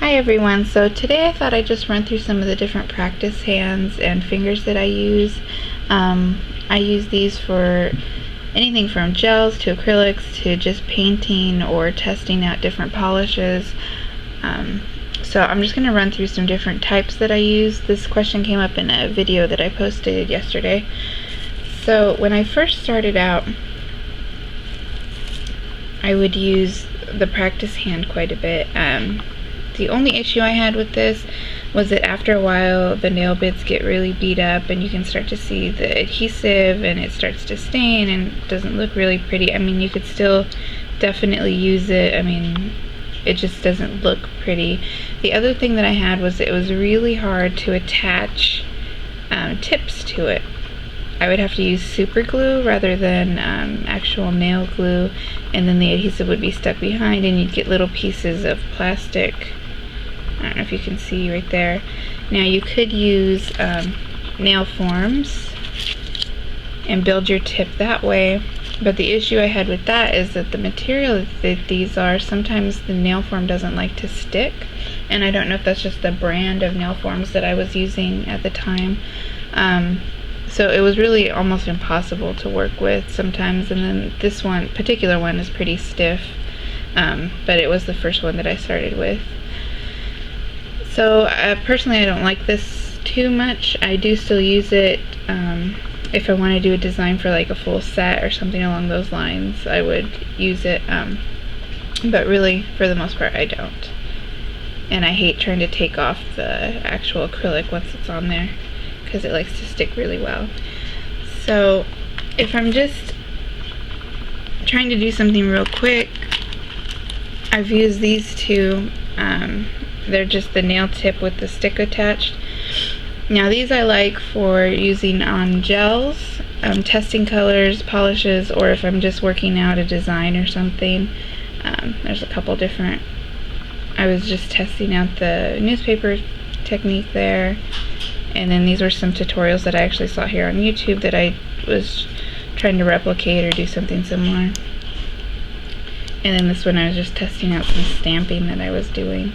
Hi everyone, so today I thought I'd just run through some of the different practice hands and fingers that I use. I use these for anything from gels to acrylics to just painting or testing out different polishes. So I'm just going to run through some different types that I use. This question came up in a video that I posted yesterday. So when I first started out, I would use the practice hand quite a bit. The only issue I had with this was that after a while the nail bits get really beat up and you can start to see the adhesive and it starts to stain and it doesn't look really pretty. I mean, you could still definitely use it. I mean, it just doesn't look pretty. The other thing that I had was it was really hard to attach tips to it. I would have to use super glue rather than actual nail glue, and then the adhesive would be stuck behind and you'd get little pieces of plastic. I don't know if you can see right there. Now you could use nail forms and build your tip that way, but the issue I had with that is that the material that these are, sometimes the nail form doesn't like to stick, and I don't know if that's just the brand of nail forms that I was using at the time. So it was really almost impossible to work with sometimes, and then this particular one is pretty stiff, but it was the first one that I started with. So personally I don't like this too much. I do still use it if I want to do a design for like a full set or something along those lines. I would use it, but really for the most part I don't. And I hate trying to take off the actual acrylic once it's on there, because it likes to stick really well. So if I'm just trying to do something real quick, I've used these two. They're just the nail tip with the stick attached. Now these I like for using on gels, testing colors, polishes, or if I'm just working out a design or something. There's a couple different. I was just testing out the newspaper technique there. And then these were some tutorials that I actually saw here on YouTube that I was trying to replicate or do something similar. And then this one I was just testing out some stamping that I was doing.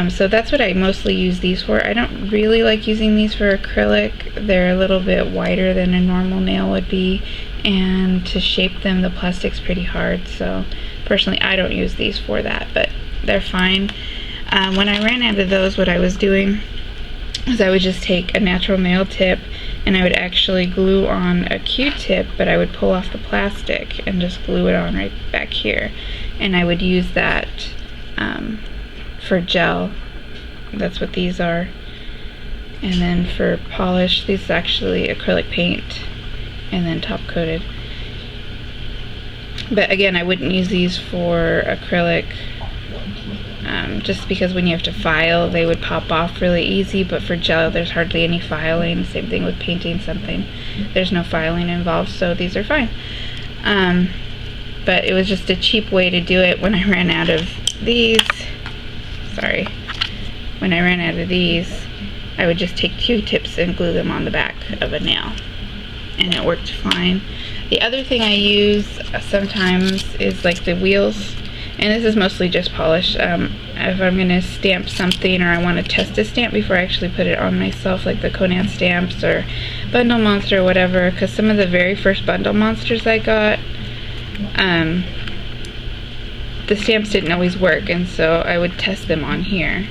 So that's what I mostly use these for. I don't really like using these for acrylic. They're a little bit wider than a normal nail would be, and to shape them the plastic's pretty hard, so personally I don't use these for that, but they're fine. When I ran out of those, what I was doing is I would just take a natural nail tip and I would actually glue on a Q-tip, but I would pull off the plastic and just glue it on right back here, and I would use that for gel. That's what these are. And then for polish, these is actually acrylic paint and then top coated. But again, I wouldn't use these for acrylic, just because when you have to file they would pop off really easy, but for gel there's hardly any filing. Same thing with painting something, there's no filing involved, so these are fine. But it was just a cheap way to do it. When I ran out of these, I would just take Q-tips and glue them on the back of a nail, and it worked fine. The other thing I use sometimes is like the wheels, and this is mostly just polish. If I'm going to stamp something or I want to test a stamp before I actually put it on myself, like the Conan stamps or Bundle Monster or whatever, because some of the very first Bundle Monsters I got, the stamps didn't always work, and so I would test them on here.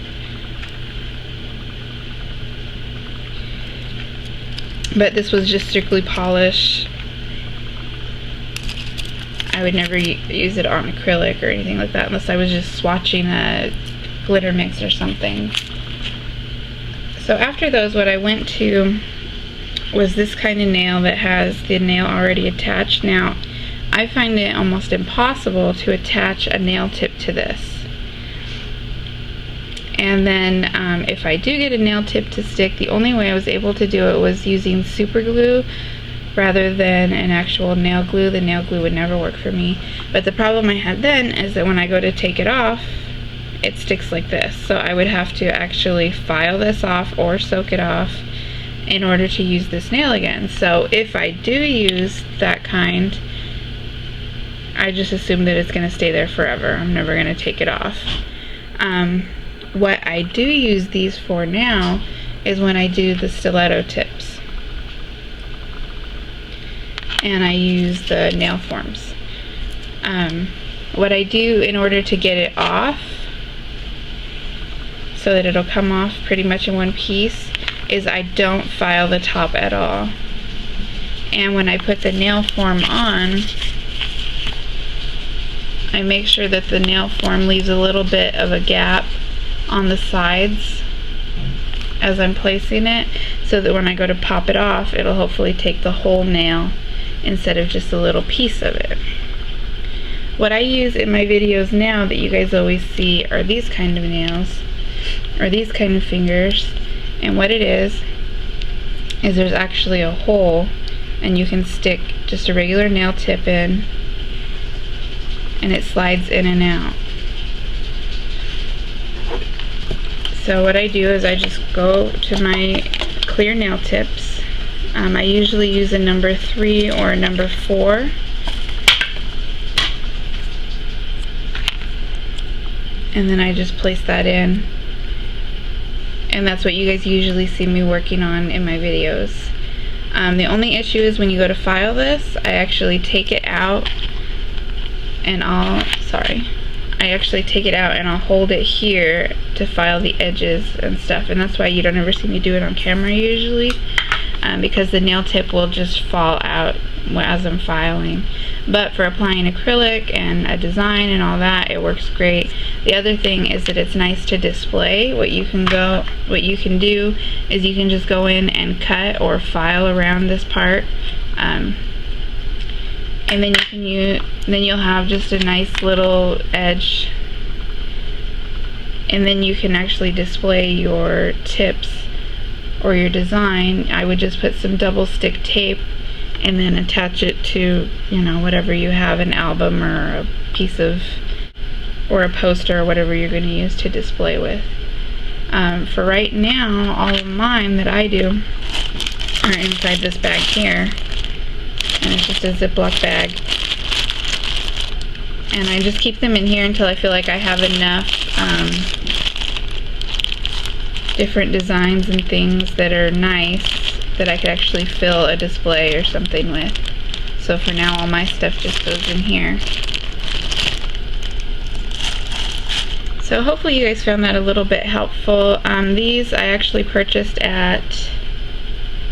But this was just strictly polish. I would never use it on acrylic or anything like that unless I was just swatching a glitter mix or something. So after those, what I went to was this kind of nail that has the nail already attached. Now, I find it almost impossible to attach a nail tip to this. And then if I do get a nail tip to stick, the only way I was able to do it was using super glue rather than an actual nail glue. The nail glue would never work for me. But the problem I had then is that when I go to take it off, it sticks like this. So I would have to actually file this off or soak it off in order to use this nail again. So if I do use that kind, I just assume that it's going to stay there forever. I'm never going to take it off. What I do use these for now is when I do the stiletto tips. And I use the nail forms. What I do in order to get it off, so that it'll come off pretty much in one piece, is I don't file the top at all. And when I put the nail form on, I make sure that the nail form leaves a little bit of a gap on the sides as I'm placing it, so that when I go to pop it off, it'll hopefully take the whole nail instead of just a little piece of it. What I use in my videos now that you guys always see are these kind of nails, or these kind of fingers, and what it is there's actually a hole, and you can stick just a regular nail tip in, and it slides in and out. So what I do is I just go to my clear nail tips. I usually use a number 3 or a number 4. And then I just place that in. And that's what you guys usually see me working on in my videos. The only issue is when you go to file this, I actually take it out and I'll hold it here to file the edges and stuff, and that's why you don't ever see me do it on camera usually, because the nail tip will just fall out as I'm filing. But for applying acrylic and a design and all that, it works great. The other thing is that it's nice to display. What you can do is you can just go in and cut or file around this part, and then you'll have just a nice little edge, and then you can actually display your tips or your design. I would just put some double stick tape and then attach it to, whatever you have, an album or a piece of, or a poster or whatever you're going to use to display with. For right now, all of mine that I do are inside this bag here, and it's just a Ziploc bag. And I just keep them in here until I feel like I have enough different designs and things that are nice that I could actually fill a display or something with. So for now, all my stuff just goes in here. So hopefully you guys found that a little bit helpful. These I actually purchased at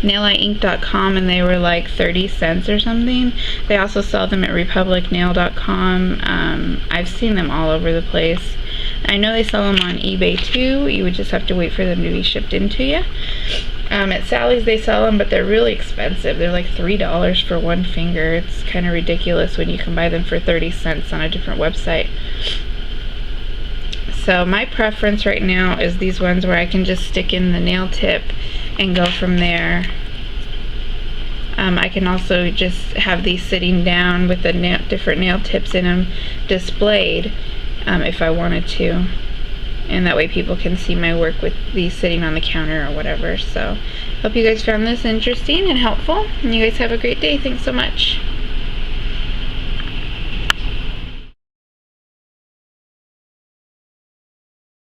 nailiinc.com, and they were like 30 cents or something. They also sell them at republicnail.com. I've seen them all over the place. I know they sell them on eBay too. You would just have to wait for them to be shipped into you. At Sally's they sell them, but they're really expensive. They're like $3 for one finger. It's kind of ridiculous when you can buy them for 30 cents on a different website. So my preference right now is these ones where I can just stick in the nail tip and go from there. I can also just have these sitting down with the different nail tips in them displayed if I wanted to. And that way people can see my work with these sitting on the counter or whatever. So hope you guys found this interesting and helpful. And you guys have a great day. Thanks so much.